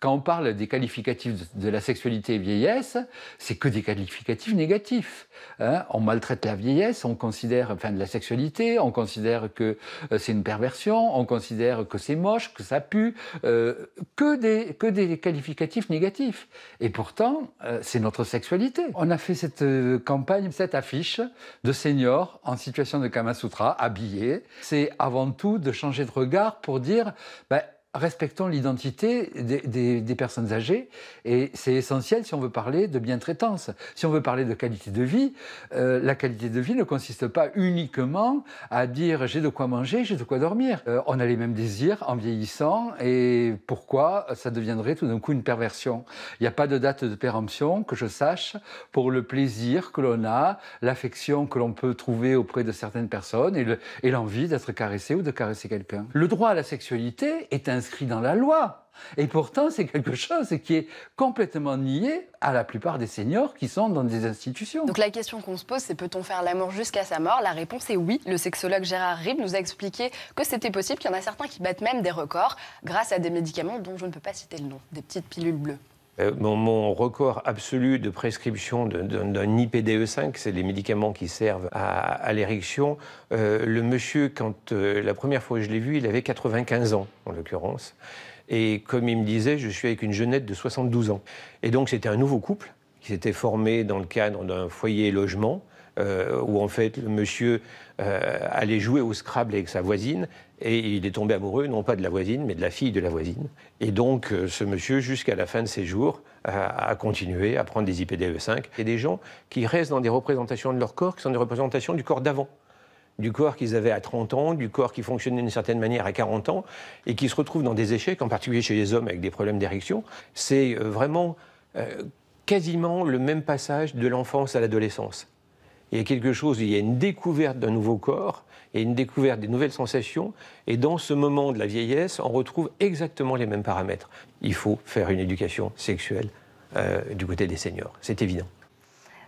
quand on parle des qualificatifs de la sexualité et vieillesse, c'est que des qualificatifs négatifs. Hein. On maltraite la vieillesse, on considère, enfin de la sexualité, on considère que c'est une perversion, on considère que c'est moche, que ça pue, que des qualificatifs négatifs. Et pourtant, c'est notre sexualité. On a fait cette campagne, cette affiche de seniors en situation de Kama Sutra, habillés. C'est avant tout de changer de regard pour dire respectons l'identité des personnes âgées, et c'est essentiel si on veut parler de bientraitance. Si on veut parler de qualité de vie, la qualité de vie ne consiste pas uniquement à dire j'ai de quoi manger, j'ai de quoi dormir. On a les mêmes désirs en vieillissant, et pourquoi ça deviendrait tout d'un coup une perversion? Il n'y a pas de date de péremption, que je sache, pour le plaisir que l'on a, l'affection que l'on peut trouver auprès de certaines personnes, et l'envie d'être caressé ou de caresser quelqu'un. Le droit à la sexualité est inscrit dans la loi. Et pourtant, c'est quelque chose qui est complètement nié à la plupart des seniors qui sont dans des institutions. Donc la question qu'on se pose, c'est peut-on faire l'amour jusqu'à sa mort? La réponse est oui. Le sexologue Gérard Rib nous a expliqué que c'était possible, qu'il y en a certains qui battent même des records grâce à des médicaments dont je ne peux pas citer le nom, des petites pilules bleues. Mon record absolu de prescription d'un IPDE5, c'est les médicaments qui servent à l'érection. Le monsieur, quand la première fois que je l'ai vu, il avait 95 ans, en l'occurrence. Et comme il me disait, je suis avec une jeunette de 72 ans. Et donc c'était un nouveau couple qui s'était formé dans le cadre d'un foyer logement, où en fait le monsieur allait jouer au Scrabble avec sa voisine, et il est tombé amoureux, non pas de la voisine, mais de la fille de la voisine. Et donc ce monsieur, jusqu'à la fin de ses jours, a continué à prendre des IPDE5. Il y a des gens qui restent dans des représentations de leur corps qui sont des représentations du corps d'avant. Du corps qu'ils avaient à 30 ans, du corps qui fonctionnait d'une certaine manière à 40 ans, et qui se retrouvent dans des échecs, en particulier chez les hommes avec des problèmes d'érection. C'est vraiment quasiment le même passage de l'enfance à l'adolescence. Il y a quelque chose, il y a une découverte d'un nouveau corps et une découverte des nouvelles sensations. Et dans ce moment de la vieillesse, on retrouve exactement les mêmes paramètres. Il faut faire une éducation sexuelle du côté des seniors, c'est évident.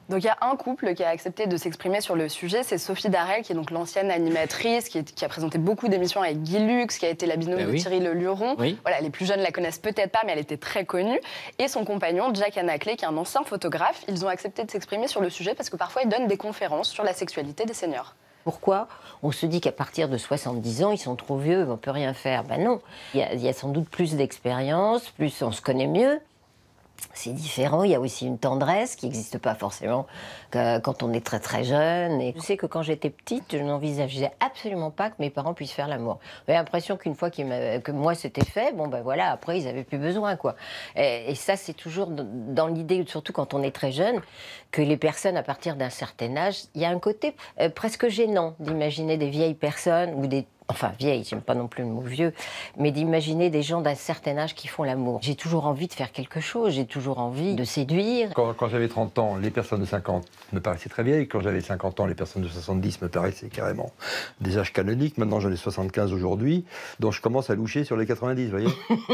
Donc il y a un couple qui a accepté de s'exprimer sur le sujet, c'est Sophie Darel, qui est donc l'ancienne animatrice, qui a présenté beaucoup d'émissions avec Guy Lux, qui a été la binôme de Thierry Le Luron. Oui. Voilà, les plus jeunes la connaissent peut-être pas, mais elle était très connue. Et son compagnon, Jack Anaclet, qui est un ancien photographe, ils ont accepté de s'exprimer sur le sujet parce que parfois ils donnent des conférences sur la sexualité des seniors. Pourquoi on se dit qu'à partir de 70 ans, ils sont trop vieux, on ne peut rien faire? Ben non, il y a sans doute plus d'expérience, plus on se connaît mieux. C'est différent, il y a aussi une tendresse qui n'existe pas forcément quand on est très très jeune. Et je sais que quand j'étais petite, je n'envisageais absolument pas que mes parents puissent faire l'amour. J'avais l'impression qu'une fois que moi c'était fait, bon ben voilà, après ils n'avaient plus besoin quoi. Et ça c'est toujours dans l'idée, surtout quand on est très jeune, que les personnes à partir d'un certain âge, il y a un côté presque gênant d'imaginer des vieilles personnes ou des... Enfin, vieille, j'aime pas non plus le mot vieux, mais d'imaginer des gens d'un certain âge qui font l'amour. J'ai toujours envie de faire quelque chose, j'ai toujours envie de séduire. Quand j'avais 30 ans, les personnes de 50 me paraissaient très vieilles. Quand j'avais 50 ans, les personnes de 70 me paraissaient carrément des âges canoniques. Maintenant, j'en ai 75 aujourd'hui, donc je commence à loucher sur les 90, vous voyez.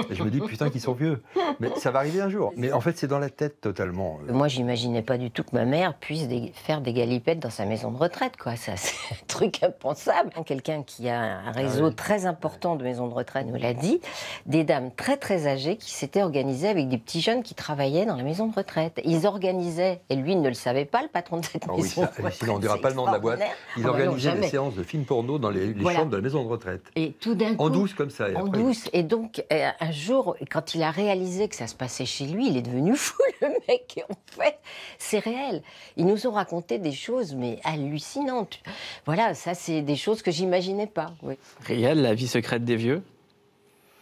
Et je me dis, putain, qu'ils sont vieux. Mais ça va arriver un jour. Mais en fait, c'est dans la tête totalement. Moi, j'imaginais pas du tout que ma mère puisse faire des galipettes dans sa maison de retraite, quoi. Ça, c'est un truc impensable. Quelqu'un qui a un réseau très important de maisons de retraite nous l'a dit, des dames très très âgées qui s'étaient organisées avec des petits jeunes qui travaillaient dans la maison de retraite. Ils organisaient, et lui il ne le savait pas, le patron de cette maison de retraite. Sinon on ne dira pas le nom de la boîte. Ils organisaient des séances de films porno dans les chambres de la maison de retraite. Et tout d'un coup, en douce comme ça. En douce. Et donc un jour, quand il a réalisé que ça se passait chez lui, il est devenu fou le mec. Et en fait, c'est réel. Ils nous ont raconté des choses mais hallucinantes. Voilà, ça c'est des choses que j'imaginais pas. Oui. Réel, la vie secrète des vieux.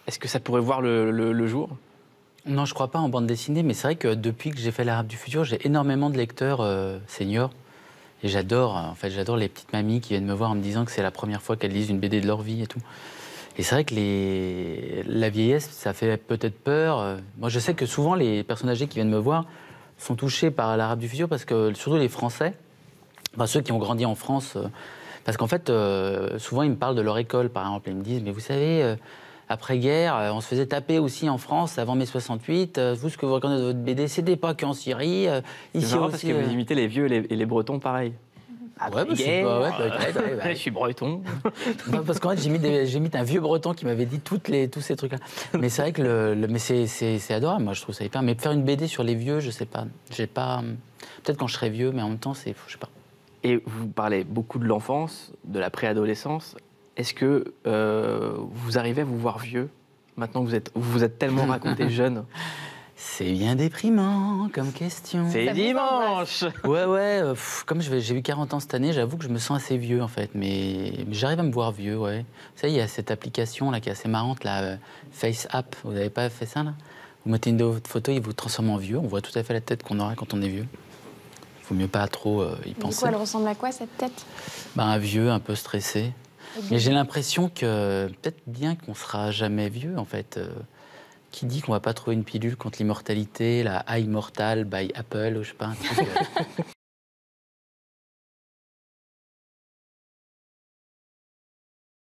Est-ce que ça pourrait voir le jour? Non, je ne crois pas en bande dessinée, mais c'est vrai que depuis que j'ai fait l'Arabe du futur, j'ai énormément de lecteurs seniors. Et j'adore, en fait, j'adore les petites mamies qui viennent me voir en me disant que c'est la première fois qu'elles lisent une BD de leur vie et tout. Et c'est vrai que la vieillesse, ça fait peut-être peur. Moi, je sais que souvent, les personnes âgées qui viennent me voir sont touchées par l'Arabe du futur parce que, surtout les Français, enfin, ceux qui ont grandi en France... Parce qu'en fait, souvent, ils me parlent de leur école, par exemple. Ils me disent, mais vous savez, après-guerre, on se faisait taper aussi en France, avant mai 68. Vous, ce que vous regardez de votre BD, c'était pas qu'en Syrie. Ici aussi, parce que vous imitez les vieux et les Bretons, pareil. Ouais, bah, c'est pas... Ouais, Je suis breton. Non, parce qu'en fait, j'imite un vieux breton qui m'avait dit tous ces trucs-là. Mais c'est vrai que mais c'est adorable, moi, je trouve ça hyper. Mais faire une BD sur les vieux, je sais pas. J'ai pas... Peut-être quand je serai vieux, mais en même temps, je sais pas. Et vous parlez beaucoup de l'enfance, de la préadolescence. Est-ce que vous arrivez à vous voir vieux, maintenant que vous vous êtes tellement raconté jeune? C'est bien déprimant comme question. C'est dimanche. Ouais, comme j'ai eu 40 ans cette année, j'avoue que je me sens assez vieux en fait, mais j'arrive à me voir vieux, ouais. Vous savez, il y a cette application là qui est assez marrante, la Face App. Vous n'avez pas fait ça là? Vous mettez une photo, il vous transforme en vieux. On voit tout à fait la tête qu'on aura quand on est vieux. Il faut mieux pas trop y penser. Du coup, elle ressemble à quoi cette tête? Un vieux, un peu stressé. Mais j'ai l'impression que peut-être bien qu'on sera jamais vieux en fait. Qui dit qu'on va pas trouver une pilule contre l'immortalité, la immortal by Apple, ou je sais pas, un truc.